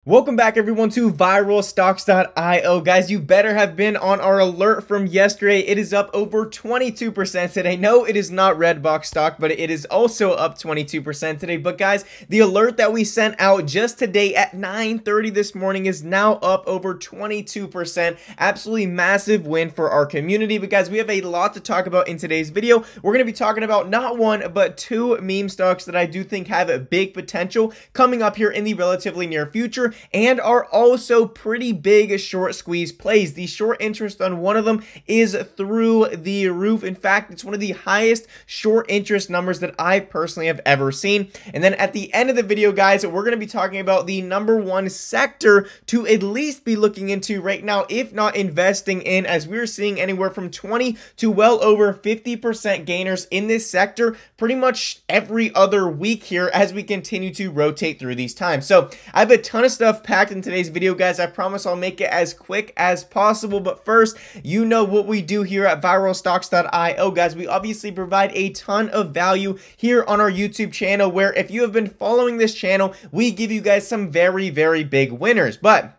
Welcome back everyone to viralstocks.io. Guys, you better have been on our alert from yesterday. It is up over 22% today. No, it is not Redbox stock, but it is also up 22% today. But guys, the alert that we sent out just today at 9:30 this morning is now up over 22%. Absolutely massive win for our community. But guys, we have a lot to talk about in today's video. We're going to be talking about not one, but two meme stocks that I do think have a big potential coming up here in the relatively near future, and are also pretty big short squeeze plays. The short interest on one of them is through the roof. In fact, it's one of the highest short interest numbers that I personally have ever seen. And then at the end of the video, guys, we're going to be talking about the #1 sector to at least be looking into right now, if not investing in, as we're seeing anywhere from 20 to well over 50% gainers in this sector pretty much every other week here as we continue to rotate through these times. So I have a ton of stuff packed in today's video, guys. I promise I'll make it as quick as possible. But first, you know what we do here at viralstocks.io, guys. We obviously provide a ton of value here on our YouTube channel, where if you have been following this channel, we give you guys some very, very big winners. But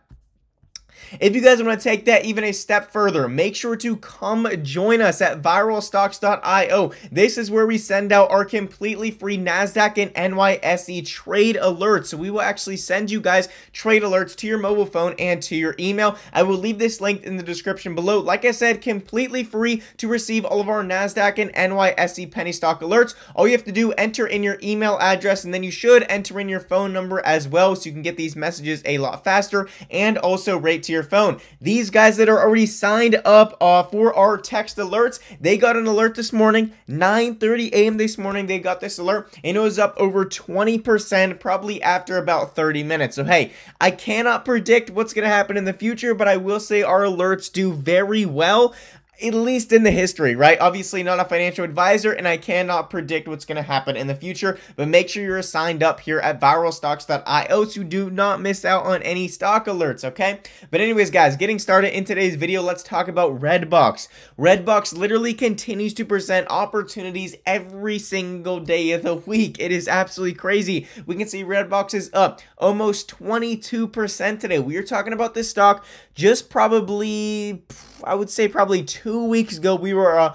if you guys want to take that even a step further, make sure to come join us at viralstocks.io. This is where we send out our completely free NASDAQ and NYSE trade alerts. So we will actually send you guys trade alerts to your mobile phone and to your email. I will leave this link in the description below. Like I said, completely free to receive all of our NASDAQ and NYSE penny stock alerts. All you have to do, enter in your email address, and then you should enter in your phone number as well, so you can get these messages a lot faster and also rate to your phone. These guys that are already signed up for our text alerts, they got an alert this morning, 9:30 a.m. this morning. They got this alert and it was up over 20% probably after about 30 minutes. So hey, I cannot predict what's going to happen in the future, but I will say our alerts do very well, at least in the history, right? Obviously not a financial advisor, and I cannot predict what's going to happen in the future, but make sure you're signed up here at viralstocks.io so do not miss out on any stock alerts, okay? But anyways, guys, getting started in today's video, let's talk about Redbox. Redbox literally continues to present opportunities every single day of the week. It is absolutely crazy. We can see Redbox is up almost 22% today. We are talking about this stock just probably, I would say probably 2 weeks ago. We were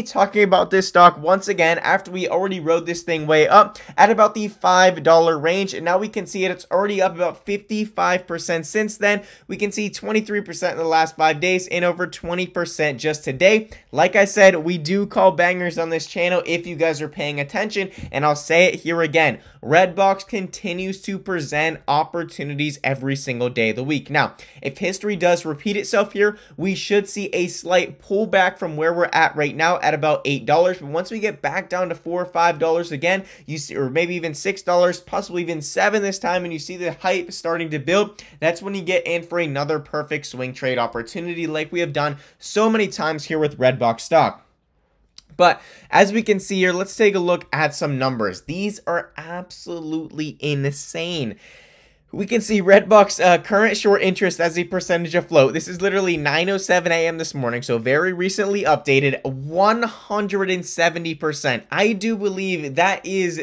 talking about this stock once again after we already rode this thing way up at about the $5 range, and now we can see it's already up about 55% since then. We can see 23% in the last 5 days and over 20% just today. Like I said, we do call bangers on this channel if you guys are paying attention, and I'll say it here again. Redbox continues to present opportunities every single day of the week. Now, if history does repeat itself here, we should see a slight pullback from where we're at right now at about $8. But once we get back down to $4 or $5 again, you see, or maybe even $6, possibly even $7 this time, and you see the hype starting to build, that's when you get in for another perfect swing trade opportunity like we have done so many times here with Redbox stock. But as we can see here, let's take a look at some numbers. These are absolutely insane. We can see Redbox current short interest as a percentage of float. This is literally 9:07 a.m. this morning, so very recently updated, 170%. I do believe that is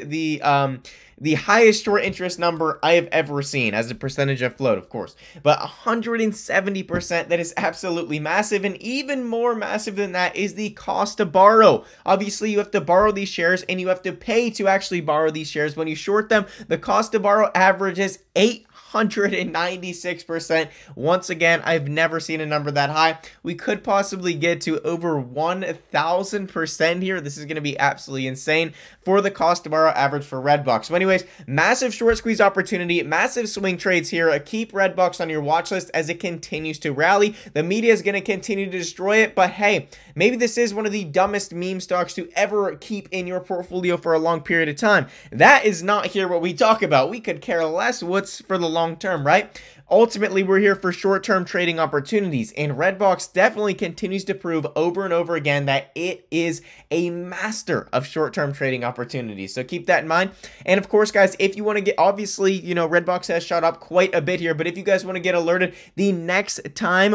the highest short interest number I have ever seen as a percentage of float, of course. But 170%, that is absolutely massive. And even more massive than that is the cost to borrow. Obviously, you have to borrow these shares and you have to pay to actually borrow these shares. When you short them, the cost to borrow averages 896%. Once again, I've never seen a number that high. We could possibly get to over 1,000% here. This is going to be absolutely insane for the cost to borrow average for Redbox. So anyways, massive short squeeze opportunity, massive swing trades here. Keep Redbox on your watch list as it continues to rally. The media is going to continue to destroy it, but hey, maybe this is one of the dumbest meme stocks to ever keep in your portfolio for a long period of time. That is not here what we talk about. We could care less what's for the long term, right? Ultimately, we're here for short-term trading opportunities, and Redbox definitely continues to prove over and over again that it is a master of short-term trading opportunities. So keep that in mind. And of course, guys, if you want to get, obviously, you know, Redbox has shot up quite a bit here, but if you guys want to get alerted the next time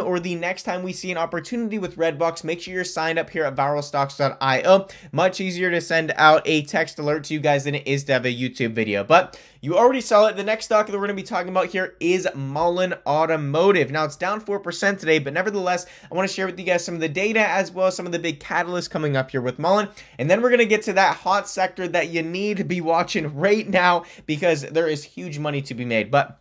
we see an opportunity with Redbox, make sure you're signed up here at viralstocks.io. Much easier to send out a text alert to you guys than it is to have a YouTube video. But You already saw it. The next stock that we're going to be talking about here is Mullen Automotive. Now, it's down 4% today, but nevertheless, I want to share with you guys some of the data as well as some of the big catalysts coming up here with Mullen. And then we're going to get to that hot sector that you need to be watching right now because there is huge money to be made. But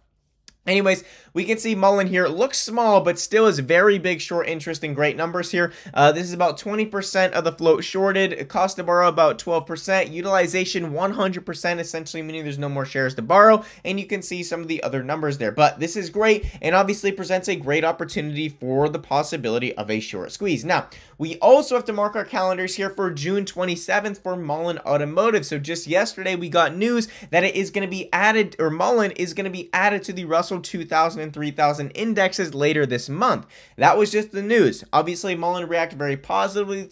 anyways, we can see Mullen here looks small, but still is very big short interest and great numbers here. This is about 20% of the float shorted. Cost to borrow about 12%. Utilization 100%, essentially meaning there's no more shares to borrow. And you can see some of the other numbers there. But this is great and obviously presents a great opportunity for the possibility of a short squeeze. Now, we also have to mark our calendars here for June 27th for Mullen Automotive. So just yesterday, we got news that it is going to be added, or Mullen is going to be added to the Russell 2000 and 3000 indexes later this month. That was just the news. Obviously, Mullen reacted very positively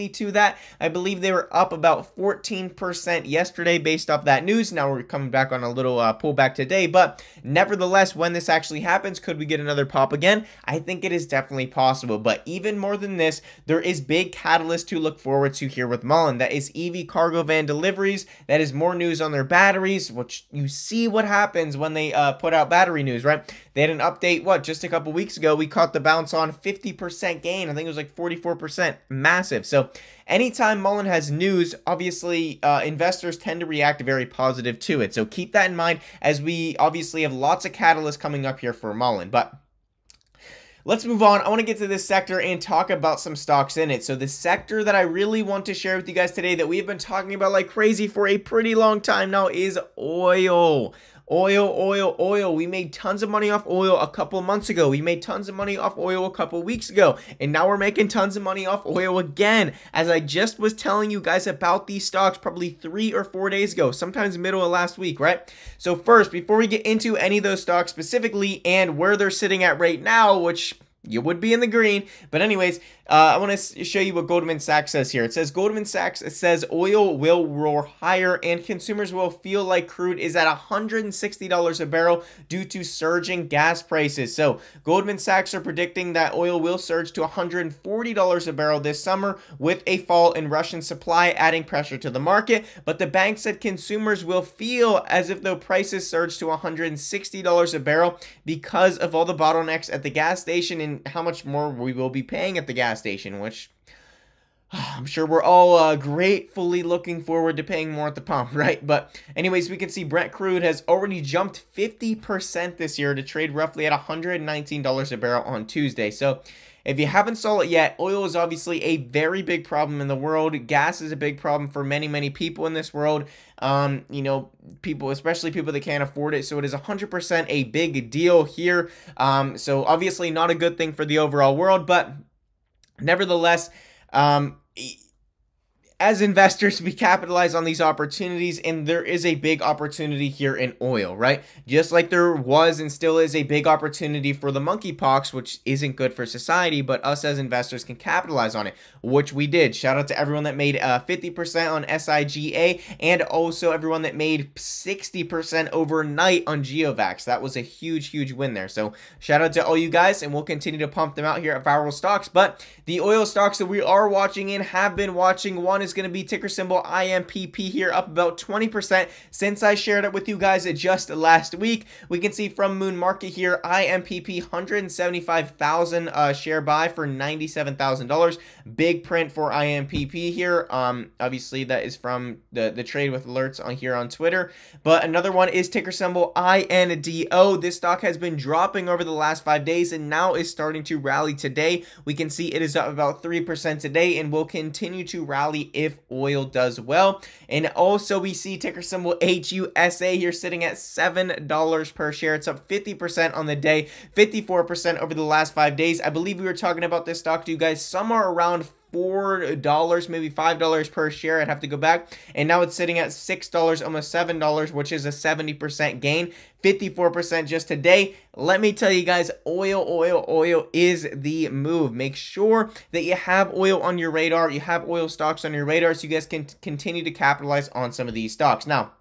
to that. I believe they were up about 14% yesterday based off that news. Now we're coming back on a little pullback today, but nevertheless, when this actually happens, could we get another pop again? I think it is definitely possible, but even more than this, there is big catalyst to look forward to here with Mullen. That is EV cargo van deliveries. That is more news on their batteries, which you see what happens when they put out battery news, right? They had an update, just a couple weeks ago. We caught the bounce on 50% gain. I think it was like 44%. Massive. So anytime Mullen has news, obviously investors tend to react very positive to it. So keep that in mind as we obviously have lots of catalysts coming up here for Mullen. But let's move on. I want to get to this sector and talk about some stocks in it. So the sector that I really want to share with you guys today that we've been talking about like crazy for a pretty long time now is oil. Oil. We made tons of money off oil a couple months ago. We made tons of money off oil a couple weeks ago. And now we're making tons of money off oil again. As I just was telling you guys about these stocks probably 3 or 4 days ago, sometimes middle of last week, right? So first, before we get into any of those stocks specifically and where they're sitting at right now, which you would be in the green. But anyways, I want to show you what Goldman Sachs says here. It says Goldman Sachs says oil will roar higher and consumers will feel like crude is at $160 a barrel due to surging gas prices. So Goldman Sachs are predicting that oil will surge to $140 a barrel this summer with a fall in Russian supply adding pressure to the market. But the bank said consumers will feel as if the prices surge to $160 a barrel because of all the bottlenecks at the gas station and how much more we will be paying at the gas station, which I'm sure we're all gratefully looking forward to paying more at the pump, right? But anyways, we can see Brent crude has already jumped 50% this year to trade roughly at $119 a barrel on Tuesday. So if you haven't saw it yet, oil is obviously a very big problem in the world. Gas is a big problem for many people in this world. You know, people, especially people that can't afford it. So it is 100% a big deal here. So obviously not a good thing for the overall world, but nevertheless, as investors, we capitalize on these opportunities, and there is a big opportunity here in oil, right? Just like there was and still is a big opportunity for the monkeypox, which isn't good for society, but us as investors can capitalize on it, which we did. Shout out to everyone that made 50% on SIGA and also everyone that made 60% overnight on GeoVax. That was a huge win there. So shout out to all you guys, and we'll continue to pump them out here at Viral Stocks. But the oil stocks that we are watching and have been watching, one is going to be ticker symbol IMPP here, up about 20% since I shared it with you guys just last week. We can see from Moon Market here, IMPP 175,000 share buy for $97,000. Big print for IMPP here. Obviously that is from the trade with alerts on here on Twitter. But another one is ticker symbol INDO. This stock has been dropping over the last 5 days and now is starting to rally today. We can see it is up about 3% today and will continue to rally if oil does well. And also we see ticker symbol HUSA here sitting at $7 per share. It's up 50% on the day, 54% over the last 5 days. I believe we were talking about this stock to you guys somewhere around $4, maybe $5 per share. I'd have to go back. And now it's sitting at $6, almost $7, which is a 70% gain, 54% just today. Let me tell you guys, oil is the move. Make sure that you have oil on your radar. You have oil stocks on your radar so you guys can continue to capitalize on some of these stocks. Now,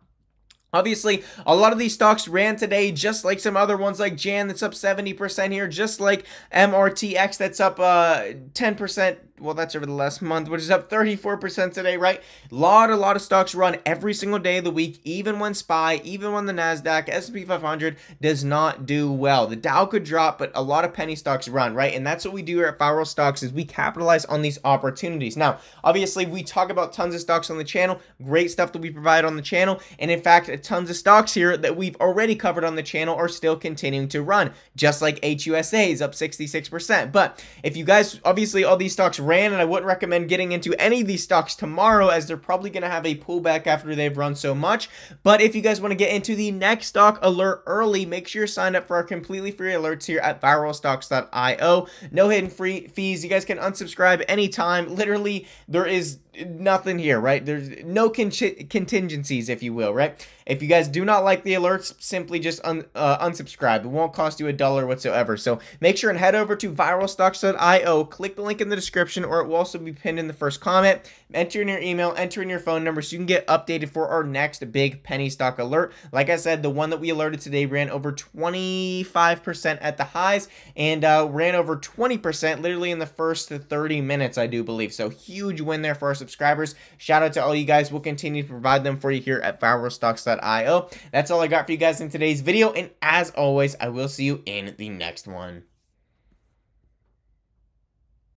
obviously, a lot of these stocks ran today, just like some other ones like Jan that's up 70% here, just like MRTX that's up 10% well, that's over the last month, which is up 34% today, right? A lot of stocks run every single day of the week, even when SPY, even when the NASDAQ, S&P 500 does not do well. The Dow could drop, but a lot of penny stocks run, right? And that's what we do here at Viral Stocks, is we capitalize on these opportunities. Now, obviously, we talk about tons of stocks on the channel, great stuff that we provide on the channel, and in fact, tons of stocks here that we've already covered on the channel are still continuing to run, just like HUSA is up 66%. But if you guys, obviously all these stocks ran, and I wouldn't recommend getting into any of these stocks tomorrow, as they're probably going to have a pullback after they've run so much. But if you guys want to get into the next stock alert early, make sure you're signed up for our completely free alerts here at viralstocks.io. No hidden free fees. You guys can unsubscribe anytime. Literally, there is nothing here, right? There's no contingencies, if you will, right? If you guys do not like the alerts, simply just unsubscribe. It won't cost you $1 whatsoever. So make sure and head over to viralstocks.io, click the link in the description, or it will also be pinned in the first comment. Enter in your email, enter in your phone number so you can get updated for our next big penny stock alert. Like I said, the one that we alerted today ran over 25% at the highs and ran over 20% literally in the first 30 minutes, I do believe. So huge win there for our subscribers. Shout out to all you guys. We'll continue to provide them for you here at viralstocks.io. That's all I got for you guys in today's video, and as always, I will see you in the next one.